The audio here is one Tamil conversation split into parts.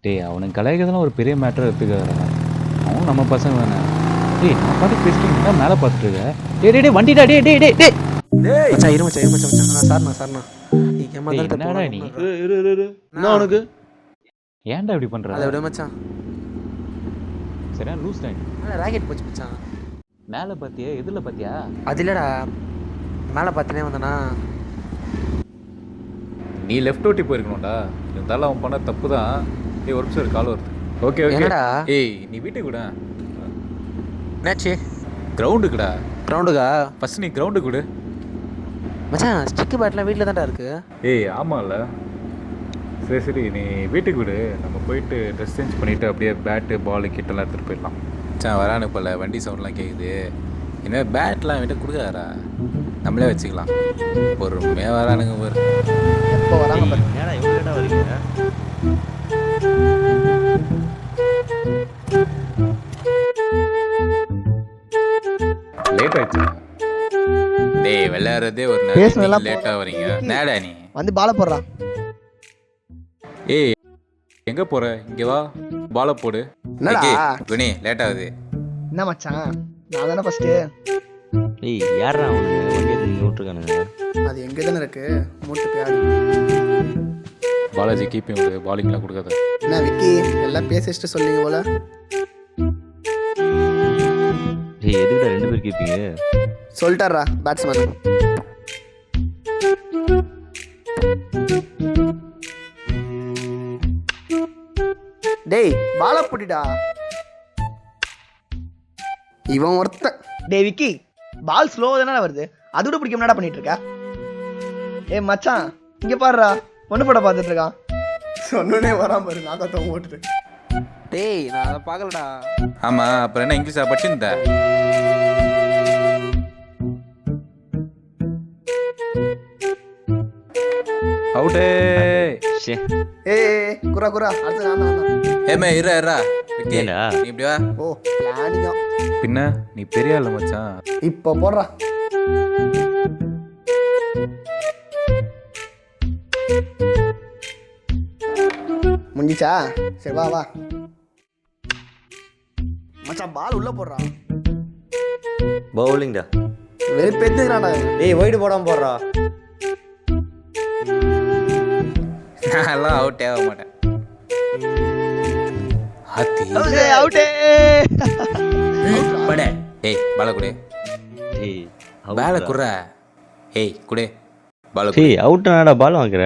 டேய் அவனுக்கு கலாய்க்கிறதுலாம் ஒரு பெரிய மேட்டர் எடுத்துக்காரா. அவனும் நம்ம பசங்க தானே. டேய் நான் பாட்டு பேசிட்டு இருந்தா மேலே பார்த்துட்டு இருக்க. டேய் டேய் டேய் வண்டிடா டேய் டேய் டேய் டேய். மச்சான் இரு மச்சான் சார்ண்ணா டேய் என்னடா நீ? என்ன உனக்கு ஏன்டா இப்படி பண்ற? அதை விட மச்சான் சரியா லூஸ் டைம். ராக்கெட் போச்சு மச்சான். மேலே பார்த்தியா எதிரில் பார்த்தியா? அது இல்லடா மேலே பார்த்துனே வந்தனா. நீ லெஃப்ட் ஓட்டி போயிருக்கணும்டா. இருந்தாலும் அவன் பண்ண தப்பு தான். ஏய் ஒரு நிமிஷம் கால் வருது. Okay okay. என்னடா? ஏய் நீ வீட்டுக்கு விட. என்னாச்சு? கிரவுண்டுக்குடா. கிரவுண்டுக்கா? ஃபர்ஸ்ட் நீ கிரவுண்டுக்கு விடு. மச்சான் ஸ்டிக்கு பேட்லாம் வீட்டில் தான்டா இருக்கு. ஏய் ஆமாம்ல. சரி சரி நீ வீட்டுக்கு விடு. நம்ம போயிட்டு ட்ரெஸ் சேஞ்ச் பண்ணிவிட்டு அப்படியே பேட்டு பாலு கிட்டெல்லாம் எடுத்துகிட்டு போயிடலாம். மச்சான் வரானு போல வண்டி சவுண்ட்லாம் கேட்குது. இனிமேல் பேட்லாம் விட்டு கொடுக்காதா, நம்மளே வச்சுக்கலாம். பொறுமையாக வரானுங்க பாரு. எப்போ வராங்க பாரு. ஏன்னா எவ்வளோ லேட்டாக வரீங்க? லேட் ஆயிடுச்சு. டேய் விளையாடுறதே ஒரு பேசுனதெல்லாம் நாள் லேட்டாக வரீங்க. நேடா நீ வந்து பாலை போடுறான். ஏய் எங்கே போகிற? இங்கே வா பாலை போடு. என்னடா குனி லேட் ஆகுது. என்ன மச்சான் நான் தானே ஃபர்ஸ்ட்டு. டேய் யாரா அவனுங்க வண்டி எடுத்து நீங்கள் விட்ருக்கானுங்க? அது எங்கே தானே இருக்கு மூட்டு போய் ஆடி. பாலாஜி கீப்பிங் விடு. பாலிங்லாம் கொடுக்காத. என்ன விக்கி எல்லாம் பேசிட்டு சொல்லிங்க போல. டேய் எதுக்குடா ரெண்டு பேர் கேட்பீங்க? சொல்லிட்டாரா பேட்ஸ்மேன். டேய் பால போட்டிடா. இவன் ஒருத்த. டேய் விக்கி பால் ஸ்லோ தானே வருது, அது கூட பிடிக்க என்னடா பண்ணிட்டு இருக்க? ஏய் மச்சான் இங்க பாருடா, பொண்ணு படம் பார்த்துட்டு இருக்கான். சொன்னே வராம பாரு. நான் தான் ஓட்டுது. டேய் நான் அதை பார்க்கலடா. ஆமாம் அப்புறம் என்ன இங்கிலீஷா படிச்சுருந்த? அவுட்டே. ஷே ஏய் குரா குரா அடுத்து நான் தான். ஏமே இரா விக்கி, ஏண்டா? நீ இப்படி வா. ஓ பிளானிங்கா. பின்ன நீ பெரிய ஆளு மச்சான். இப்போ போடுறா. முடிஞ்சிச்சா? சரி வா வா மச்சான் பால் உள்ள போடுறா. பவுலிங்டா. வெறும் பெத்துக்கிறான்டா. டேய் ஒயிட் போடாமல் போடுறா. நான்லாம் அவுட்டே ஆக மாட்டேன். ஆத்தி அவுட்டே. படே. ஏய் பால குடு. டேய் பால குடுறா. ஏய் குடு பால குடு. டேய் அவுட்னாடா பால் வாங்குற?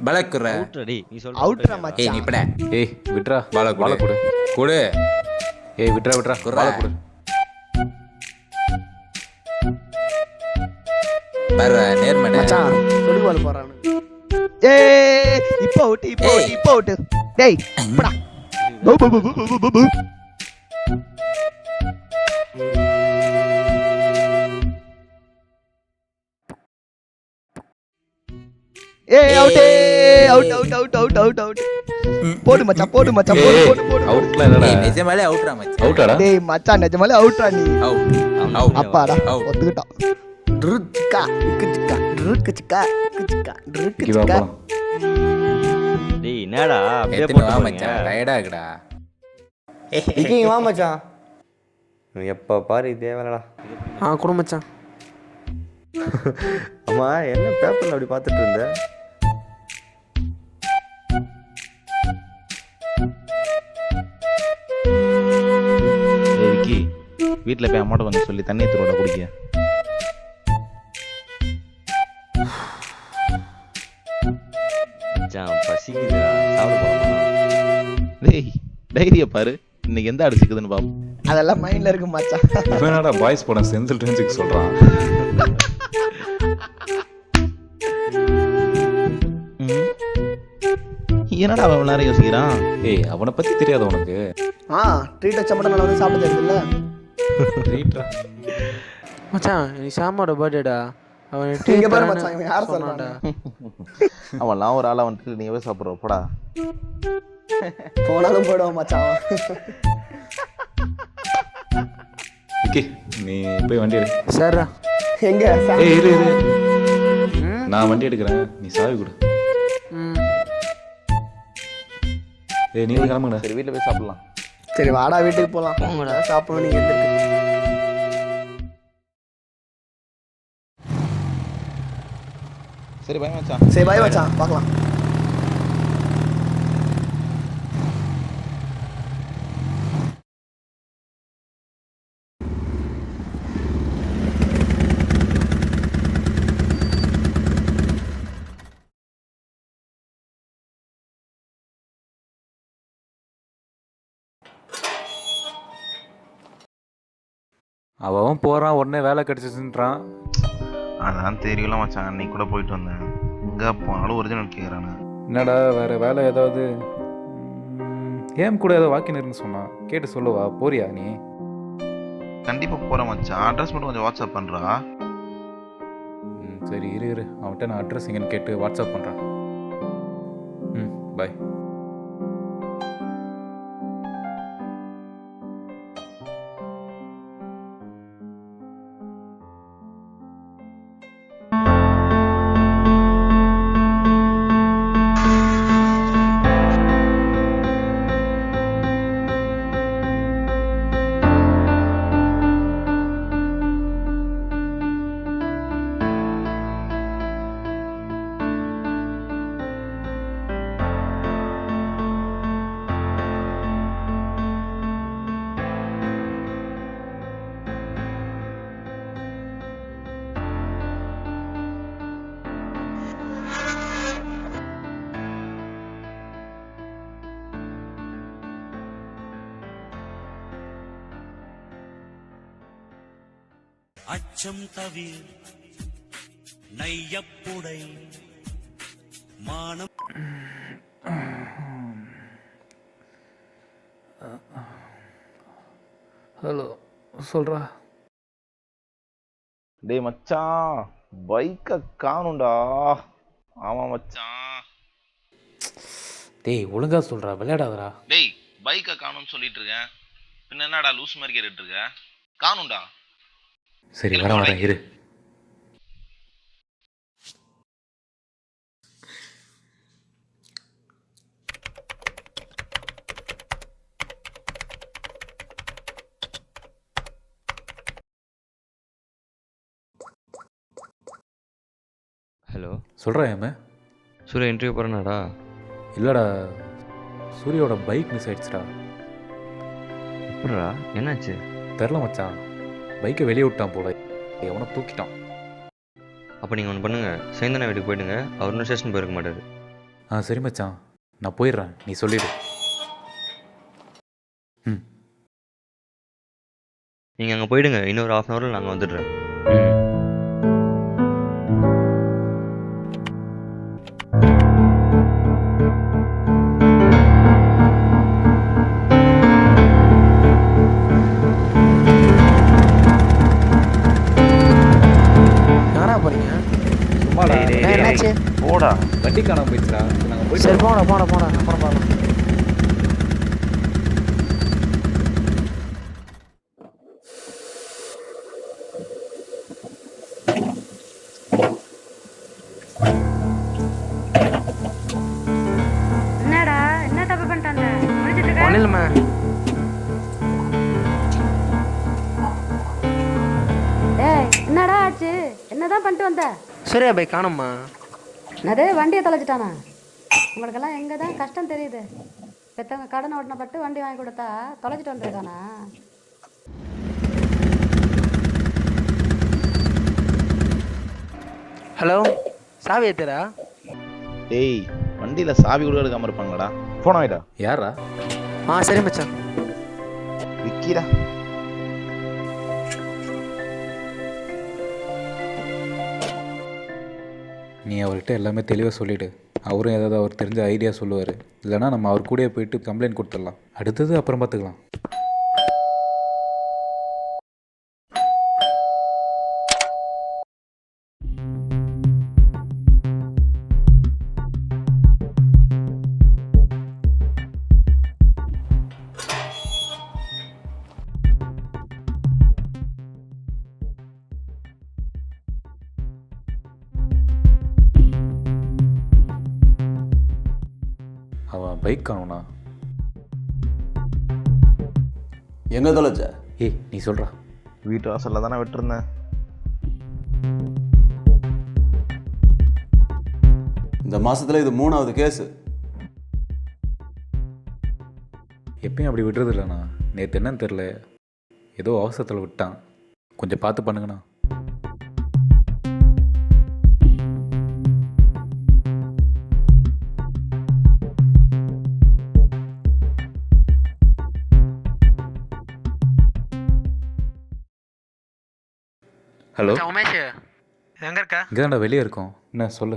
பால குடுறா. அவுட்ரா டேய் நீ சொல்ற. அவுட்ரா ஏய் மச்சான். நீ படே. ஏய் விட்றா. பால பாலை குடு கொடு. குடு. ஏய் விட்றா விட்றா. பாலை கொடு. பாரு நேர்மடே. மச்சான் சொல்லு பால் போறானு. ஏய் இப்போ அவுட் இப்போ out, இப்போ அவுட். டேய் போடா. பு பு பு பு பு பு பு. ஏய் அவுட்டே. Out out out out out out. போடு மச்சான் போடு மச்சான் போடு போடு போடு. அவுட்லாம் இல்லடா. ஏய் நிஜமாலே அவுட்ரா மச்சான். அவுட்டாடா? டேய் மச்சான் நிஜமாலே அவுட்ரா நீ. Out out. அப்பாடா அவுட். ஒத்துக்கிட்டான். ட்ருக்கா இக்குச்சிக்கா ட்ருக்குச்சிக்கா இக்குச்சிக்கா இங்க வா ட்ருக்குச்சிக்கா. போலாம். டேய் என்னடா அப்படியே எத்தனை போட்டு வா போறீங்க? மச்சான் டயர்டா இருக்குடா. விக்கி வா மச்சான். எப்போ பாரு இதே வேலைடா. குடு மச்சான். அம்மா என்ன பேப்பரில் அப்படி பார்த்துட்டு இருந்த? டேய் விக்கி வீட்டில் போய் அம்மாட்ட வந்து சொல்லி தண்ணி தரோட குடிக்க. மச்சான் பசிக்குதுடா, சாப்பிட போறோமா? டேய் டைரிய பாரு, இன்னைக்கு எந்த அடிச்சுக்குதுன்னு பாப்போம். அதெல்லாம் மைண்ட்ல இருக்கு மச்சான். இவனடா பாய்ஸ் படம் செந்தில் ரேஞ்சுக்கு சொல்றான். என்னடா அவன் நேரம் யோசிக்கிறான்? ஏய் அவனை பத்தி தெரியாது உனக்கு? ட்ரீட் வச்ச மட்டும் நல்லா வந்து சாப்பிட தெரியுதுல்ல. ரைட்ரா. மச்சான் நீ சாமோட பர்த்டேடா. அவன் இங்க பாரு மச்சான் இவன் யார் சொல்றான்டா? அவன்லாம் ஒரு ஆளா வந்துட்டு நீ எவ்வளோ சாப்பிட்ற போடா. போனாலும் போடுவான் மச்சான். ஓகே நீ போய் வண்டி எடு. சரிடா. எங்க ஏய் இரு இரு. நான் வண்டி எடுக்கிறேன், நீ சாவி கொடு. ஏய் நீங்கள் கிளம்புங்க. சரி வீட்டில் போய் சாப்பிடலாம். சரி வாடா வீட்டுக்கு போலாம். போங்கடா சாப்பிடணும் நீங்க எந்திருக்கு. சரி பை மச்சான். சரி பாய் மச்சான் பார்க்கலாம். அவன் போகிறான், உடனே வேலை கிடச்சிச்சுன்றான். அதான் தெரியல மச்சான், அன்னைக்கு கூட போயிட்டு வந்தேன். எங்கே போனாலும் ஒரிஜினல் கேட்குறானு. என்னடா வேறு வேலை ஏதாவது? ஏன் கூட ஏதோ வாக்கின் இருக்குன்னு சொன்னான், கேட்டு சொல்லுவா. போறியா நீ? கண்டிப்பாக போகிறேன் மச்சான். அட்ரஸ் மட்டும் கொஞ்சம் வாட்ஸ்அப் பண்ணுறா. சரி இரு அவன்கிட்ட நான் அட்ரஸ் எங்கன்னு கேட்டு வாட்ஸ்அப் பண்ணுறேன். பாய். அச்சம் தவிர நையப்புடை மானம். ஹலோ சொல்கிறா. டேய் மச்சான், பைக்கை காணும்டா. ஆமாம் மச்சான். டேய் ஒழுங்கா சொல்கிறா, விளையாடாதடா. டேய் பைக்கை காணும்னு சொல்லிட்டு இருக்கேன். பின்ன என்னடா லூஸ் மாதிரி கேட்டுட்டு இருக்க? காணும்டா. சரி வரேன் இரு. ஹலோ சொல்கிறேன் ஏமே. சூர்யா இன்டர்வியூ போகிறேனாடா? இல்லைடா, சூர்யாவோட பைக் மிஸ் ஆயிடுச்சுடா. எப்படிடா, என்னாச்சு? தெரில மச்சான், பைக்கை வெளியே விட்டான் போல, எவனை தூக்கிட்டான். அப்போ நீங்கள் ஒன்று பண்ணுங்கள், சேந்தனா வீட்டுக்கு போயிடுங்க. அவர் இன்னும் ஸ்டேஷன் போயிருக்க மாட்டார். சரி மச்சான், நான் போயிடுறேன், நீ சொல்லிடு. நீங்கள் அங்கே போயிடுங்க, இன்னொரு 1/2 ஹவரில் நாங்கள் வந்துடுறேன். என்னாச்சு? போடா. வண்டி காணாம போயிடுச்சுடா. நாங்கள் போயிட்டு சரி போடா அப்புறம் பார்க்கலாம். என்னடா என்ன தப்பு பண்ணிட்டாங்க? முடிச்சிட்டு இருக்க? ஒன்றும் ஏய் என்னடா ஆச்சு? என்னதான் பண்ணிட்டு வந்த? சூர்யா பை காணும்மா. என்னது வண்டியை தொலைச்சிட்டானா? உங்களுக்கெல்லாம் எங்கே தான் கஷ்டம் தெரியுது. பெற்றவங்க கடன் ஓட்டினப்பட்டு வண்டி வாங்கி கொடுத்தா தொலைச்சிட்டு வந்துருக்கானா? ஹலோ சாவி ஏத்துறா? டேய் வண்டியில் சாவி கூட எடுக்காமல் இருப்பாங்கடா. ஃபோன் ஆகிட்டா. யாரா? சரி மச்சான். விக்கிடா. நீ அவர்கிட்ட எல்லாமே தெளிவாக சொல்லிவிடு. அவரும் ஏதாவது அவர் தெரிஞ்ச ஐடியா சொல்லுவார். இல்லைனா நம்ம அவர் கூடயே போயிட்டு கம்ப்ளைண்ட் கொடுத்துடலாம். அடுத்தது அப்புறம் பார்த்துக்கலாம். அவன் பைக் காணும்ண்ணா. எங்கே தொலைச்ச? ஏய் நீ சொல்கிறா. வீட்டு வாசலில் தானே விட்டுருந்தேன். இந்த மாசத்துல இது 3வது கேஸு. எப்பயும் அப்படி விடுறது இல்லைண்ணா. நேற்று என்னன்னு தெரில, ஏதோ அவசரத்தில் விட்டான். கொஞ்சம் பார்த்து பண்ணுங்கண்ணா. ஹலோ உமேஷ், எங்க இருக்க? இங்கே தான்டா வெளியே இருக்கோம். என்ன சொல்லு.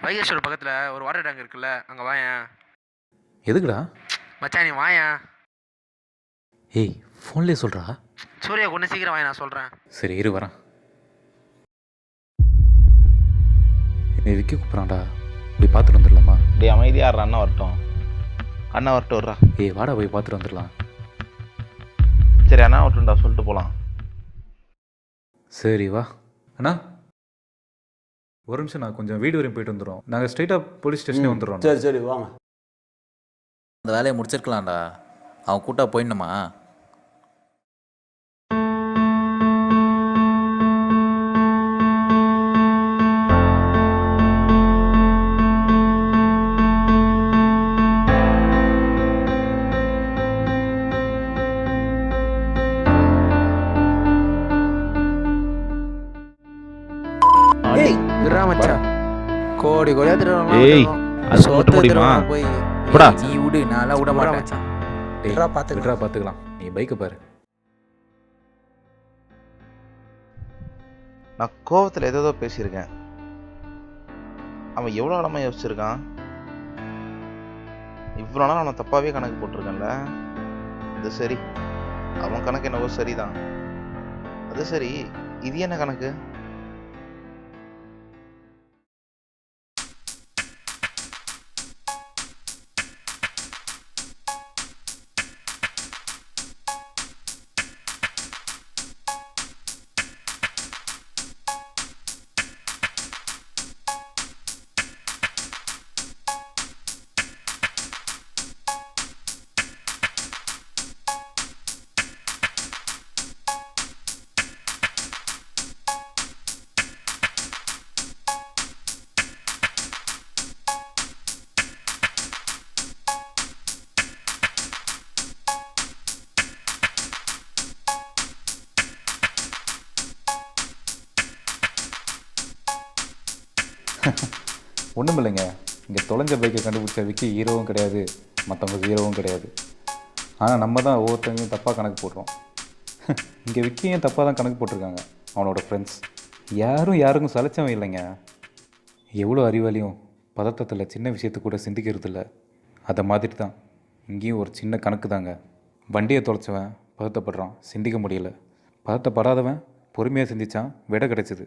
வைகேஸ்வரர் பக்கத்துல ஒரு வாட்டர் டேங்க் இருக்குல்ல, அங்க வாயேன். எதுக்குடா? மச்சான் நீ வாயேன். ஏய் ஃபோன்லேயே சொல்கிறா. சூர்யா கொண்டு சீக்கிரம் வாங்க, நான் சொல்றேன். சரி இரு வரேன். நீ விக்கி கூப்பிட்றான்டா, போய் பார்த்துட்டு வந்துடலாமா? டே அமைதியாக ஆடுற, அண்ணா வரட்டும். அண்ணா வரட்டும் வர்றா. ஏய் வாடா போய் பார்த்துட்டு வந்துடலாம். சரி அண்ணா வரட்டும்டா, சொல்லிட்டு போகலாம். சரி வா. அண்ணா ஒரு நிமிஷம், நான் கொஞ்சம் வீடு வரையும் போயிட்டு வந்துடுறோம். நாங்கள் ஸ்ட்ரைட்டாக போலீஸ் ஸ்டேஷனே வந்துடுறோம். சரி சரி வாங்க. அந்த வேலையை முடிச்சிருக்கலாம்டா. அவன் கூட்டா போயிடணுமா? கோடி கோடியா ஏய், அது மட்டும் முடியுமா? போடா. நீ விடு, நான் விட மாட்டேன். விட்றா, பார்த்துக்கலாம். விட்றா பார்த்துக்கலாம். நீ பைக்கை பாரு. நான் கோவத்தில் ஏதோ பேசியிருக்கேன். அவன் எவ்வளோ இடமா யோசிச்சிருக்கான். இவ்வளோ நாள் அவனை தப்பாகவே கணக்கு போட்டிருக்கேன்ல. அது சரி, அவன் கணக்கு என்னவோ சரிதான். அது சரி, இது என்ன கணக்கு? ஒன்றும் இல்லைங்க. இங்கே தொலைஞ்ச பைக்கை கண்டுபிடிச்ச விக்கி ஹீரோவும் கிடையாது, மற்றவங்க ஹீரோவும் கிடையாது. ஆனால் நம்ம தான் ஒவ்வொருத்தவங்களையும் தப்பாக கணக்கு போடுறோம். இங்கே விக்கியும் தப்பாக தான் கணக்கு போட்டிருக்காங்க அவனோட ஃப்ரெண்ட்ஸ். யாருக்கும் சலைச்சவன் இல்லைங்க. எவ்வளோ அறிவாளியும் பதட்டத்தில் சின்ன விஷயத்தை கூட சிந்திக்கிறது இல்லை. அதை மாதிரி தான் இங்கேயும் ஒரு சின்ன கணக்கு தாங்க. வண்டியை தொலைச்சவன் பதட்டப்படுறான், சிந்திக்க முடியல. பதட்டப்படாதவன் பொறுமையாக சிந்திச்சான், விடை கிடைச்சிது.